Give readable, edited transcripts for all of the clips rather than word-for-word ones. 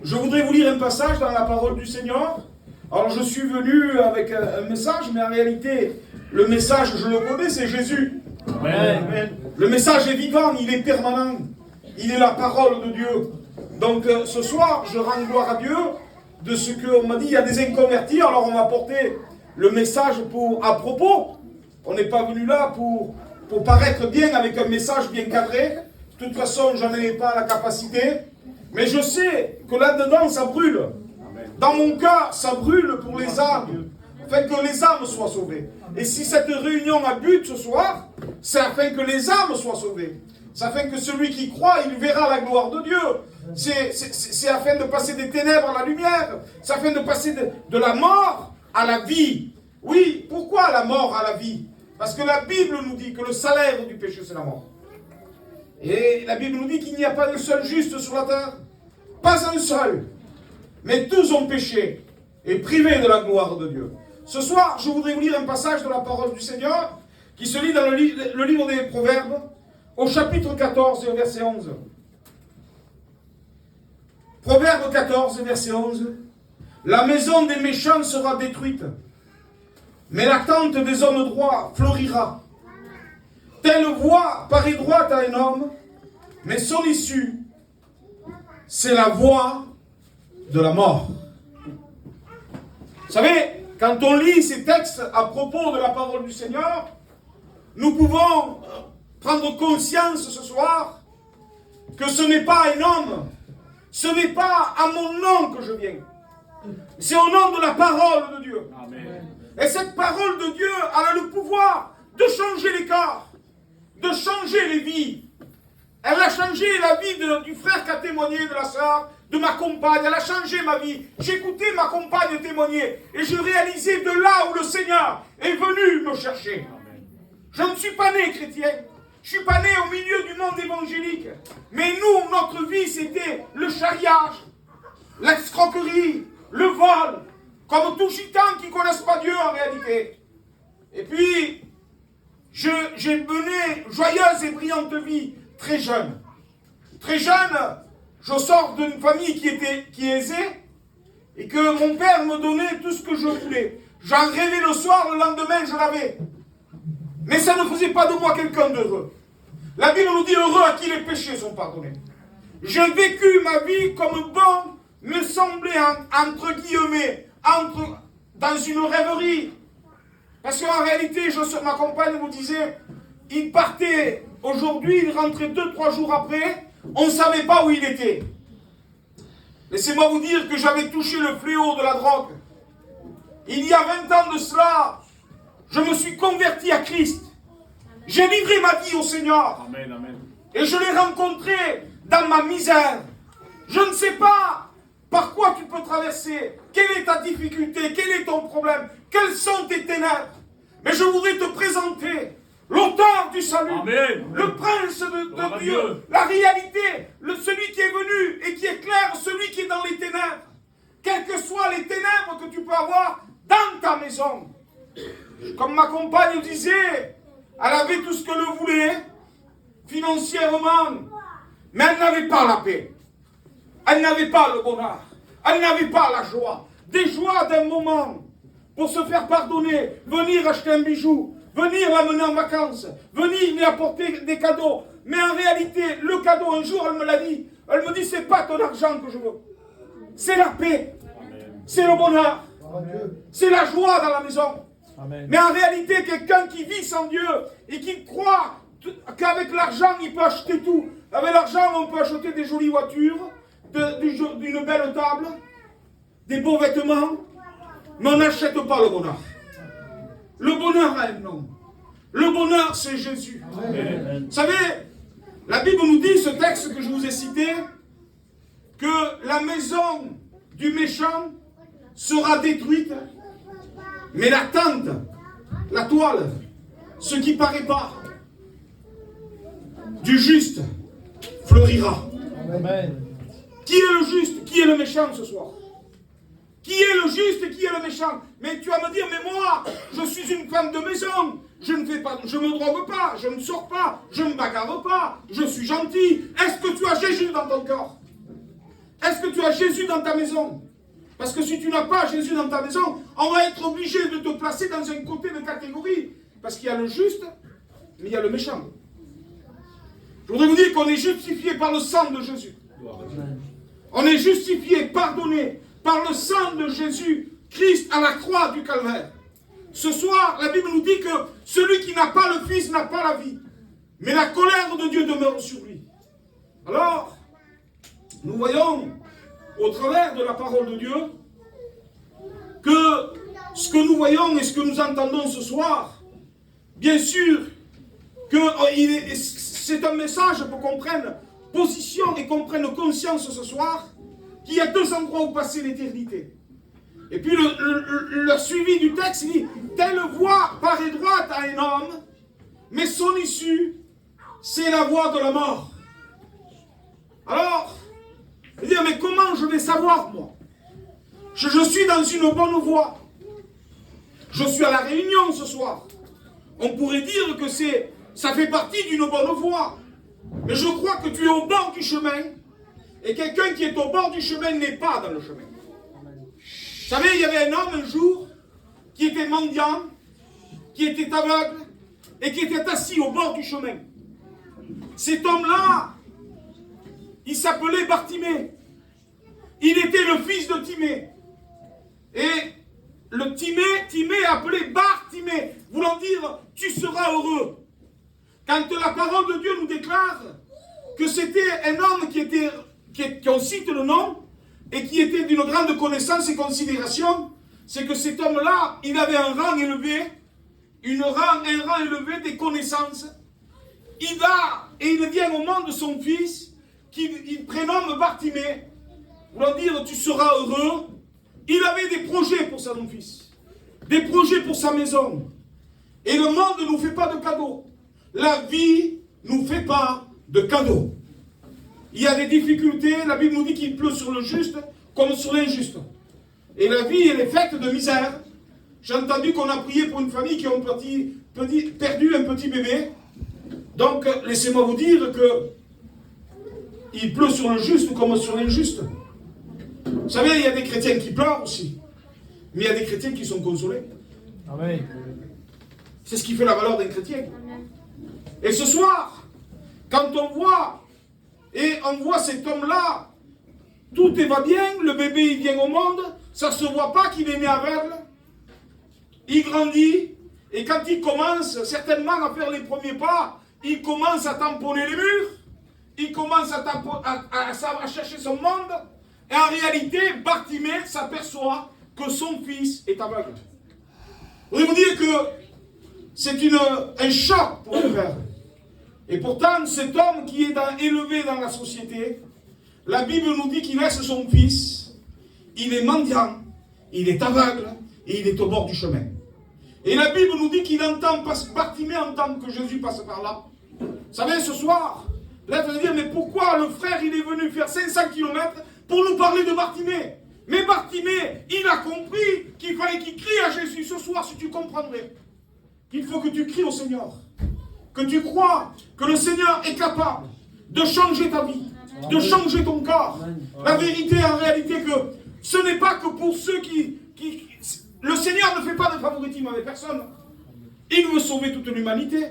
Je voudrais vous lire un passage dans la parole du Seigneur. Alors je suis venu avec un message, mais en réalité, le message, je le connais, c'est Jésus. Amen. Le message est vivant, il est permanent. Il est la parole de Dieu. Donc ce soir, je rends gloire à Dieu de ce qu'on m'a dit. Il y a des inconvertis, alors on m'a porté le message à propos. On n'est pas venu là pour paraître bien avec un message bien cadré. De toute façon, je n'en ai pas la capacité. Mais je sais que là-dedans, ça brûle. Dans mon cas, ça brûle pour les âmes, afin que les âmes soient sauvées. Et si cette réunion a but ce soir, c'est afin que les âmes soient sauvées. C'est afin que celui qui croit, il verra la gloire de Dieu. C'est afin de passer des ténèbres à la lumière. C'est afin de passer de la mort à la vie. Oui, pourquoi la mort à la vie? Parce que la Bible nous dit que le salaire du péché, c'est la mort. Et la Bible nous dit qu'il n'y a pas de seul juste sur la terre. Pas un seul. Mais tous ont péché et privés de la gloire de Dieu. Ce soir, je voudrais vous lire un passage de la parole du Seigneur qui se lit dans le livre des Proverbes, au chapitre 14 et au verset 11. Proverbe 14 et verset 11. La maison des méchants sera détruite, mais la tente des hommes droits florira. Telle voie paraît droite à un homme, mais son issue, c'est la voie de la mort. Vous savez, quand on lit ces textes à propos de la parole du Seigneur, nous pouvons prendre conscience ce soir que ce n'est pas un homme, ce n'est pas à mon nom que je viens. C'est au nom de la parole de Dieu. Amen. Et cette parole de Dieu, elle a le pouvoir de changer les cœurs, de changer les vies. Elle a changé la vie du frère qui a témoigné, de la sœur, de ma compagne. Elle a changé ma vie. J'écoutais ma compagne témoigner et je réalisais de là où le Seigneur est venu me chercher. Amen. Je ne suis pas né chrétien. Je ne suis pas né au milieu du monde évangélique. Mais nous, notre vie, c'était le charriage, l'escroquerie, le vol, comme tous gitans qui ne connaissent pas Dieu en réalité. Et puis, j'ai mené joyeuse et brillante vie très jeune. Très jeune, je sors d'une famille qui est aisée et que mon père me donnait tout ce que je voulais. J'en rêvais le soir, le lendemain, je l'avais. Mais ça ne faisait pas de moi quelqu'un d'heureux. La Bible nous dit heureux à qui les péchés sont pardonnés. J'ai vécu ma vie comme bon me semblait, entre guillemets, dans une rêverie. Parce qu'en réalité, ma compagne me disait, il partait aujourd'hui, il rentrait 2-3 jours après, on ne savait pas où il était. Laissez-moi vous dire que j'avais touché le fléau de la drogue. Il y a 20 ans de cela, je me suis converti à Christ. J'ai livré ma vie au Seigneur. Amen, amen. Et je l'ai rencontré dans ma misère. Je ne sais pas par quoi tu peux traverser. Quelle est ta difficulté? Quel est ton problème? Quelles sont tes ténèbres? Mais je voudrais te présenter l'auteur du salut, Amen. le prince de Dieu, la réalité, celui qui est venu et qui éclaire celui qui est dans les ténèbres. Quelles que soient les ténèbres que tu peux avoir dans ta maison. Comme ma compagne disait, elle avait tout ce qu'elle voulait, financièrement, mais elle n'avait pas la paix. Elle n'avait pas le bonheur. Elle n'avait pas la joie. Des joies d'un moment pour se faire pardonner, venir acheter un bijou, venir l'amener en vacances, venir lui apporter des cadeaux. Mais en réalité, le cadeau, un jour, elle me l'a dit. Elle me dit, c'est pas ton argent que je veux. C'est la paix. Amen. C'est le bonheur. Amen. C'est la joie dans la maison. Amen. Mais en réalité, quelqu'un qui vit sans Dieu et qui croit qu'avec l'argent, il peut acheter tout. Avec l'argent, on peut acheter des jolies voitures, d'une belle table, des beaux vêtements, mais on n'achète pas le bonheur. Le bonheur a un nom. Le bonheur, c'est Jésus. Amen. Vous savez, la Bible nous dit, ce texte que je vous ai cité, que la maison du méchant sera détruite, mais la tente, la toile, ce qui paraît pas, du juste fleurira. Amen. Qui est le juste? Qui est le méchant ce soir? Qui est le juste et qui est le méchant? Mais tu vas me dire, mais moi, je suis une femme de maison. Je ne fais pas, je me drogue pas, je ne sors pas, je ne me bagarre pas, je suis gentil. Est-ce que tu as Jésus dans ton corps? Est-ce que tu as Jésus dans ta maison? Parce que si tu n'as pas Jésus dans ta maison, on va être obligé de te placer dans un côté de catégorie. Parce qu'il y a le juste, mais il y a le méchant. Je voudrais vous dire qu'on est justifié par le sang de Jésus. On est justifié, pardonné par le sang de Jésus, Christ à la croix du Calvaire. Ce soir, la Bible nous dit que celui qui n'a pas le Fils n'a pas la vie. Mais la colère de Dieu demeure sur lui. Alors, nous voyons au travers de la parole de Dieu que ce que nous voyons et ce que nous entendons ce soir, bien sûr que c'est un message pour qu'on prenne position et qu'on prenne conscience ce soir qu'il y a deux endroits où passer l'éternité. Et puis le suivi du texte, il dit, telle voie paraît droite à un homme, mais son issue, c'est la voie de la mort. Alors, je veux dire, mais comment je vais savoir, moi? Je suis dans une bonne voie. Je suis à la réunion ce soir. On pourrait dire que ça fait partie d'une bonne voie. Mais je crois que tu es au bord du chemin, et quelqu'un qui est au bord du chemin n'est pas dans le chemin. Vous savez, il y avait un homme un jour qui était mendiant, qui était aveugle, et qui était assis au bord du chemin. Cet homme-là, il s'appelait Bartimée. Il était le fils de Timée. Et le Timée appelé Bartimée, voulant dire « tu seras heureux ». Quand la parole de Dieu nous déclare que c'était un homme qu'on cite le nom, et qui était d'une grande connaissance et considération, c'est que cet homme-là, il avait un rang élevé, un rang élevé des connaissances. Il vient au monde de son fils, qu'il prénomme Bartimée, voulant dire tu seras heureux. Il avait des projets pour son fils, des projets pour sa maison. Et le monde ne nous fait pas de cadeaux. La vie ne nous fait pas de cadeaux. Il y a des difficultés, la Bible nous dit qu'il pleut sur le juste comme sur l'injuste. Et la vie, elle est faite de misère. J'ai entendu qu'on a prié pour une famille qui a perdu un petit bébé. Donc, laissez-moi vous dire que il pleut sur le juste comme sur l'injuste. Vous savez, il y a des chrétiens qui pleurent aussi. Mais il y a des chrétiens qui sont consolés. Amen. C'est ce qui fait la valeur d'un chrétien. Et ce soir, quand on voit cet homme-là, tout va bien, le bébé il vient au monde, ça ne se voit pas qu'il est né aveugle, il grandit, et quand il commence certainement à faire les premiers pas, il commence à tamponner les murs, il commence à chercher son monde, et en réalité, Bartimée s'aperçoit que son fils est aveugle. Je voudrais vous dire que c'est un choc pour le père. Et pourtant, cet homme qui est élevé dans la société, la Bible nous dit qu'il laisse son fils, il est mendiant, il est aveugle, et il est au bord du chemin. Et la Bible nous dit qu'il entend, Bartimée entend que Jésus passe par là. Vous savez, ce soir, là, vous allez dire, mais pourquoi le frère, il est venu faire 500 km pour nous parler de Bartimée? Mais Bartimée, il a compris qu'il fallait qu'il crie à Jésus. Ce soir, si tu comprendrais, qu'il faut que tu cries au Seigneur. Que tu crois que le Seigneur est capable de changer ta vie, de changer ton corps. La vérité, en réalité, que ce n'est pas que pour ceux qui... Le Seigneur ne fait pas de favoritisme avec personne. Il veut sauver toute l'humanité.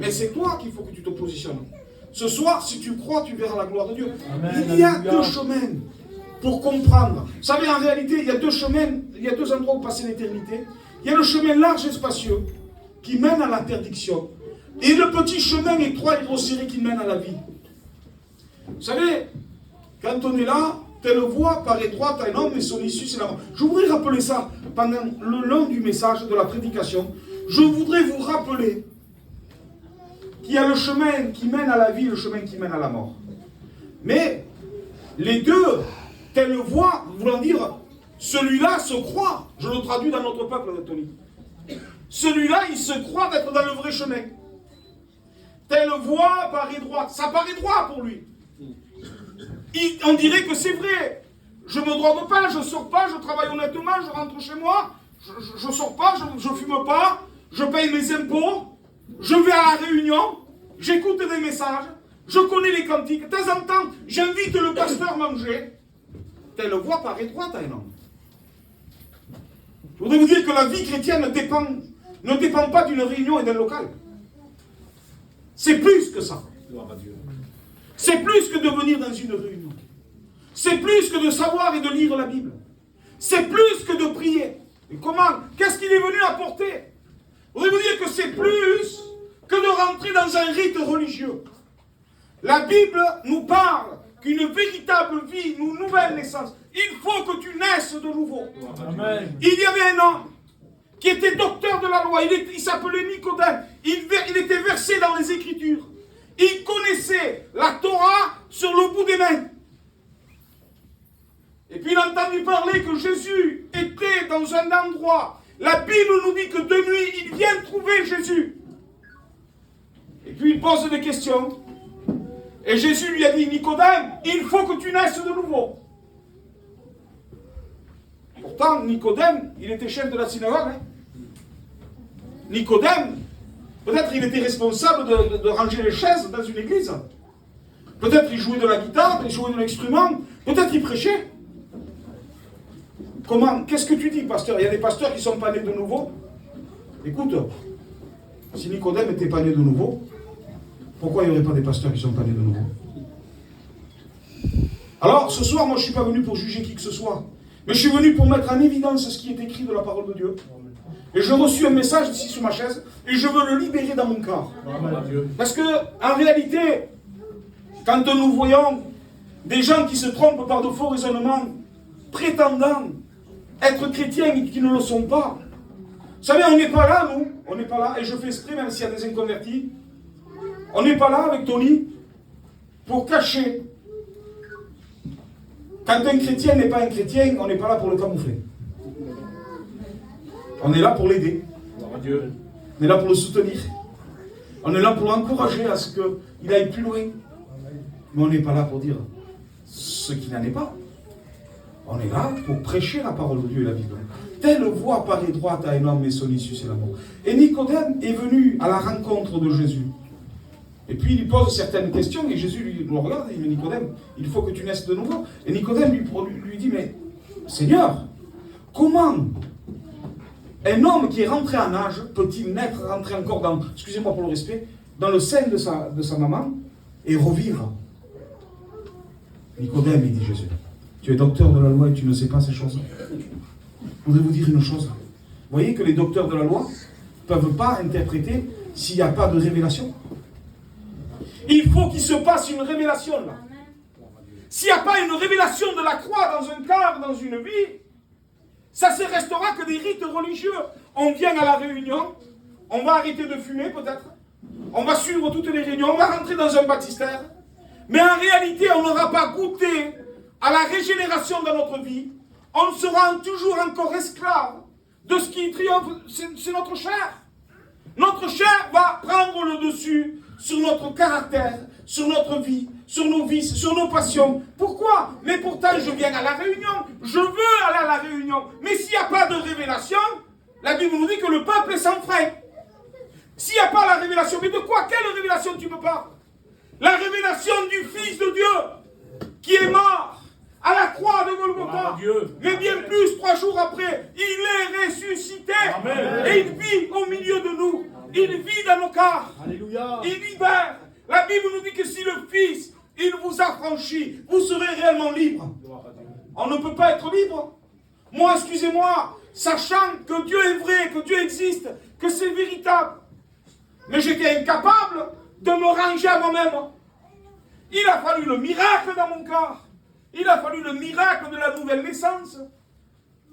Mais c'est toi qu'il faut que tu te positionnes. Ce soir, si tu crois, tu verras la gloire de Dieu. Amen. Il y a deux chemins pour comprendre. Vous savez, en réalité, il y a deux chemins, il y a deux endroits où passer l'éternité. Il y a le chemin large et spacieux qui mène à l'interdiction. Et le petit chemin étroit et grossier qui mène à la vie. Vous savez, quand on est là, telle voie paraît droite à un homme et son issue c'est la mort. Je voudrais rappeler ça pendant le long du message, de la prédication. Je voudrais vous rappeler qu'il y a le chemin qui mène à la vie et le chemin qui mène à la mort. Mais les deux, telle voie, voulant dire, celui-là se croit, je le traduis dans notre peuple, Tony. Celui-là, il se croit d'être dans le vrai chemin. Telle voie paraît droite. Ça paraît droit pour lui. On dirait que c'est vrai. Je ne me drogue pas, je ne sors pas, je travaille honnêtement, je rentre chez moi, je ne sors pas, je ne fume pas, je paye mes impôts, je vais à la réunion, j'écoute des messages, je connais les cantiques. De temps en temps, j'invite le pasteur à manger. telle voie paraît droite à un homme. Je voudrais vous dire que la vie chrétienne ne dépend pas d'une réunion et d'un local. C'est plus que ça. C'est plus que de venir dans une réunion. C'est plus que de savoir et de lire la Bible. C'est plus que de prier. Et comment? Qu'est-ce qu'il est venu apporter? Je voudrais vous dire que c'est plus que de rentrer dans un rite religieux. La Bible nous parle qu'une véritable vie, une nouvelle naissance, il faut que tu naisses de nouveau. Amen. Il y avait un homme qui était docteur de la loi, il s'appelait Nicodème, il était versé dans les Écritures. Il connaissait la Torah sur le bout des mains. Et puis il a entendu parler que Jésus était dans un endroit. La Bible nous dit que de nuit, il vient trouver Jésus. Et puis il pose des questions. Et Jésus lui a dit, Nicodème, il faut que tu naisses de nouveau. Pourtant, Nicodème, il était chef de la synagogue. Hein. Nicodème, peut-être il était responsable de ranger les chaises dans une église. Peut-être il jouait de la guitare, il jouait de l'instrument. Peut-être il prêchait. Comment? Qu'est-ce que tu dis, pasteur? Il y a des pasteurs qui ne sont pas nés de nouveau. Écoute, si Nicodème n'était pas né de nouveau, pourquoi il n'y aurait pas des pasteurs qui ne sont pas nés de nouveau? Alors, ce soir, moi, je ne suis pas venu pour juger qui que ce soit. Mais je suis venu pour mettre en évidence ce qui est écrit de la parole de Dieu. Et j'ai reçu un message ici sur ma chaise, et je veux le libérer dans mon corps. Parce que, en réalité, quand nous voyons des gens qui se trompent par de faux raisonnements, prétendant être chrétiens et qui ne le sont pas, vous savez, on n'est pas là, nous, on n'est pas là, et je fais exprès, même s'il y a des inconvertis, on n'est pas là avec Tony pour cacher. Quand un chrétien n'est pas un chrétien, on n'est pas là pour le camoufler. On est là pour l'aider. On est là pour le soutenir. On est là pour l'encourager à ce qu'il aille plus loin. Mais on n'est pas là pour dire ce qu'il n'en est pas. On est là pour prêcher la parole de Dieu et la Bible. Telle voie paraît droite à un homme, mais son issue c'est l'amour. Et Nicodème est venu à la rencontre de Jésus. Et puis il lui pose certaines questions, et Jésus lui regarde et il dit, mais Nicodème, il faut que tu naisses de nouveau. Et Nicodème lui dit, mais Seigneur, comment un homme qui est rentré en âge peut-il rentrer encore dans, excusez-moi pour le respect, dans le sein de sa maman et revivre? Nicodème, il dit Jésus, tu es docteur de la loi et tu ne sais pas ces choses. Je voudrais vous dire une chose. Vous voyez que les docteurs de la loi ne peuvent pas interpréter s'il n'y a pas de révélation. Il faut qu'il se passe une révélation là. S'il n'y a pas une révélation de la croix dans un cadre, dans une vie, ça ne restera que des rites religieux. On vient à la réunion, on va arrêter de fumer peut-être, on va suivre toutes les réunions, on va rentrer dans un baptistère, mais en réalité on n'aura pas goûté à la régénération dans notre vie. On sera toujours encore esclave de ce qui triomphe, c'est notre chair. Notre chair va prendre le dessus sur notre caractère, sur notre vie, sur nos vices, sur nos passions. Pourquoi? Mais pourtant, je viens à la réunion. Je veux aller à la réunion. Mais s'il n'y a pas de révélation, la Bible nous dit que le peuple est sans frein. S'il n'y a pas la révélation, mais de quoi? Quelle révélation tu me parles? La révélation du Fils de Dieu qui est mort à la croix de Golgotha. Mais bien plus, 3 jours après, il est ressuscité. Amen. Et il vit au milieu de nous. Il vit dans nos cœurs. Alléluia. Il libère. La Bible nous dit que si le Fils, il vous a franchi, vous serez réellement libre. On ne peut pas être libre. Moi, excusez-moi, sachant que Dieu est vrai, que Dieu existe, que c'est véritable. Mais j'étais incapable de me ranger à moi-même. Il a fallu le miracle dans mon cœur. Il a fallu le miracle de la nouvelle naissance.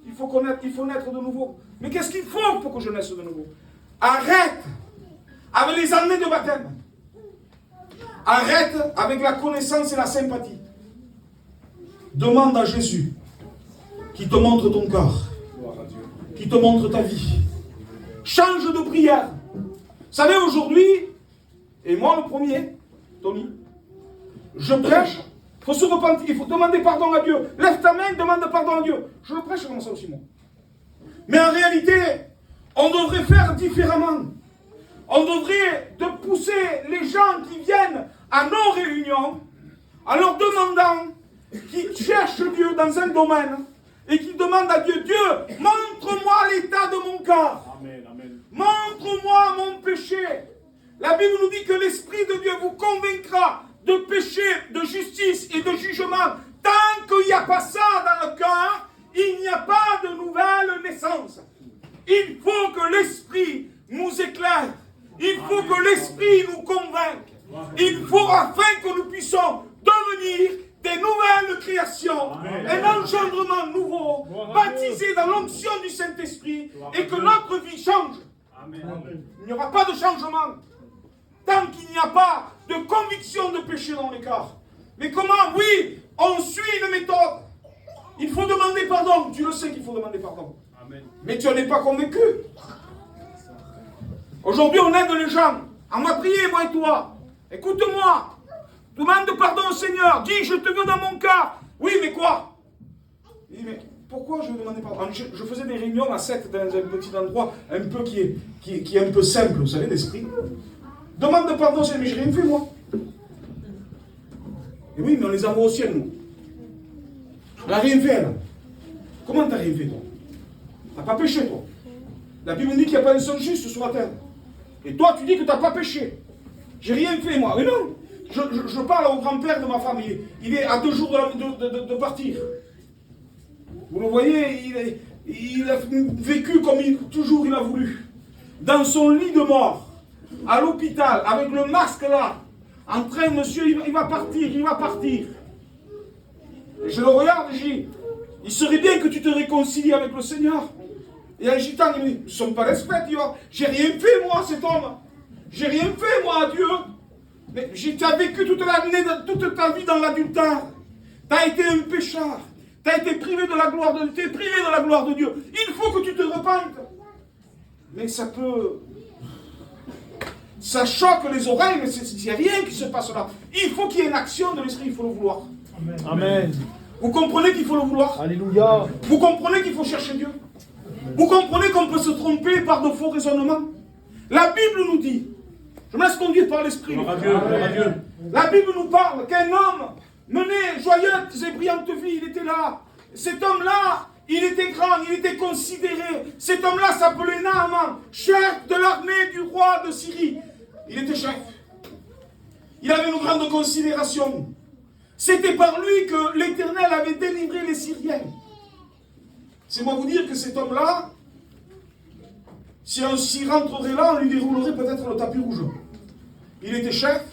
Il faut naître de nouveau. Mais qu'est-ce qu'il faut pour que je naisse de nouveau? Arrête avec les années de baptême. Arrête avec la connaissance et la sympathie. Demande à Jésus qui te montre ton corps, qui te montre ta vie. Change de prière. Vous savez, aujourd'hui, et moi le premier, Tony, je prêche, il faut se repentir, il faut demander pardon à Dieu. Lève ta main, demande pardon à Dieu. Je le prêche comme ça aussi, moi. Mais en réalité, on devrait faire différemment. On devrait pousser les gens qui viennent à nos réunions en leur demandant qui cherche Dieu dans un domaine et qui demande à Dieu, Dieu, montre-moi l'état de mon cœur. Amen, amen. Montre-moi mon péché. La Bible nous dit que l'Esprit de Dieu vous convaincra de péché, de justice et de jugement. Tant qu'il n'y a pas ça dans le cœur, il n'y a pas de nouvelle naissance. Il faut que l'Esprit nous éclaire. Il faut que l'Esprit nous convainque. Il faut afin que nous puissions devenir des nouvelles créations, un engendrement nouveau, baptisé dans l'onction du Saint-Esprit et que notre vie change. Il n'y aura pas de changement tant qu'il n'y a pas de conviction de péché dans le cœur. Mais comment? Oui, on suit une méthode. Il faut demander pardon. Tu le sais qu'il faut demander pardon. Amen. Mais tu n'en es pas convaincu. Aujourd'hui, on aide les gens. On va prier, moi et toi. Écoute-moi. Demande pardon au Seigneur. Dis, je te veux dans mon cœur. Oui, mais quoi? Il dit, mais pourquoi je veux demander pardon? Je faisais des réunions à 7 dans un petit endroit un peu qui est un peu simple, vous savez, d'esprit. Demande pardon au Seigneur, mais j'ai rien fait, moi. Et oui, mais on les envoie au ciel, nous. On n'a rien fait, là. Comment t'as rien fait, toi? T'as pas péché, toi. La Bible dit qu'il n'y a pas un seul juste sur la terre. Et toi, tu dis que t'as pas péché. J'ai rien fait, moi. Mais non. Je parle au grand-père de ma femme. Il est à 2 jours de partir. Vous le voyez, il a vécu comme toujours il a voulu. Dans son lit de mort, à l'hôpital, avec le masque là, en train, monsieur, il va partir, il va partir. Et je le regarde et je dis, il serait bien que tu te réconcilies avec le Seigneur. Et un gitan, il me dit, nous ne sommes pas respectés, j'ai rien fait, moi, cet homme. J'ai rien fait, moi, à Dieu. Mais tu as vécu toute ta vie dans l'adultère. Tu as été un pécheur. Tu as été privé de la gloire de Dieu. Tu es privé de la gloire de Dieu. Il faut que tu te repentes. Mais ça peut... Ça choque les oreilles, mais il n'y a rien qui se passe là. Il faut qu'il y ait une action de l'esprit, il faut le vouloir. Amen. Amen. Vous comprenez qu'il faut le vouloir? Alléluia. Vous comprenez qu'il faut chercher Dieu? Vous comprenez qu'on peut se tromper par de faux raisonnements? La Bible nous dit, je me laisse conduire par l'Esprit. La Bible nous parle qu'un homme menait joyeuse et brillante vie, il était là. Cet homme-là, il était grand, il était considéré. Cet homme-là s'appelait Naaman, chef de l'armée du roi de Syrie. Il était chef. Il avait une grande considération. C'était par lui que l'Éternel avait délivré les Syriens. C'est moi vous dire que cet homme-là, si on s'y rentrerait là, on lui déroulerait peut-être le tapis rouge. Il était chef,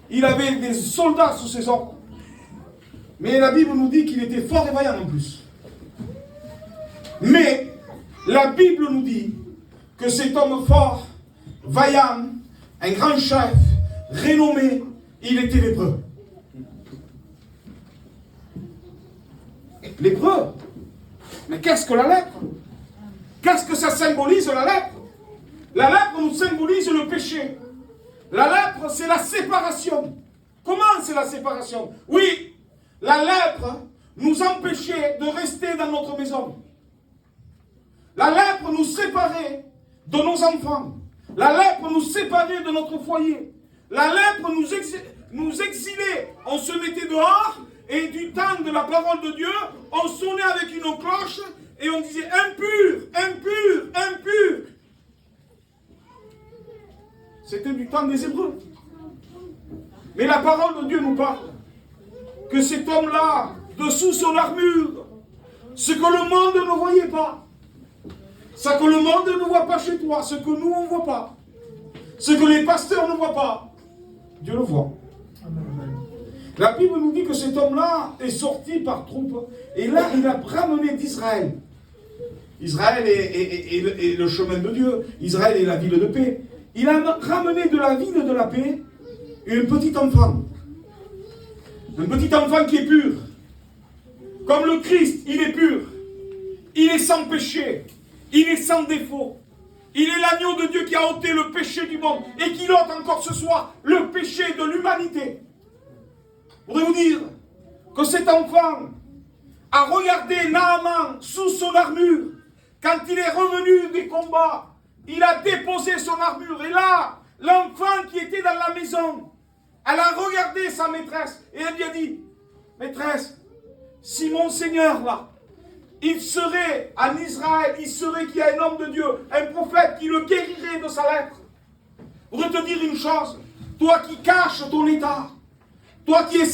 il avait des soldats sous ses ordres. Mais la Bible nous dit qu'il était fort et vaillant en plus. Mais la Bible nous dit que cet homme fort, vaillant, un grand chef, renommé, il était lépreux. Lépreux. Mais qu'est-ce que la lèpre? Qu'est-ce que ça symbolise, la lèpre? La lèpre nous symbolise le péché. La lèpre, c'est la séparation. Comment c'est la séparation? Oui, la lèpre nous empêchait de rester dans notre maison. La lèpre nous séparait de nos enfants. La lèpre nous séparait de notre foyer. La lèpre nous exilait. On se mettait dehors et du temps de la parole de Dieu, on sonnait avec une cloche et on disait impur, impur, impur. C'était du temps des Hébreux. Mais la parole de Dieu nous parle que cet homme-là, dessous son armure, ce que le monde ne voyait pas, ce que le monde ne voit pas chez toi, ce que nous on ne voit pas, ce que les pasteurs ne voient pas, Dieu le voit. La Bible nous dit que cet homme-là est sorti par troupe et là il a ramené d'Israël. Israël est le chemin de Dieu, Israël est la ville de paix. Il a ramené de la ville de la paix un petit enfant. Un petit enfant qui est pur. Comme le Christ, il est pur. Il est sans péché. Il est sans défaut. Il est l'agneau de Dieu qui a ôté le péché du monde et qui ôte encore ce soir le péché de l'humanité. Je voudrais vous dire que cet enfant a regardé Naaman sous son armure. Quand il est revenu des combats, il a déposé son armure. Et là, l'enfant qui était dans la maison, elle a regardé sa maîtresse et elle lui a dit, Maîtresse, si mon Seigneur là, il serait en Israël, il serait qu'il y a un homme de Dieu, un prophète qui le guérirait de sa lèpre. Je voudrais te dire une chose, toi qui caches ton état, toi qui es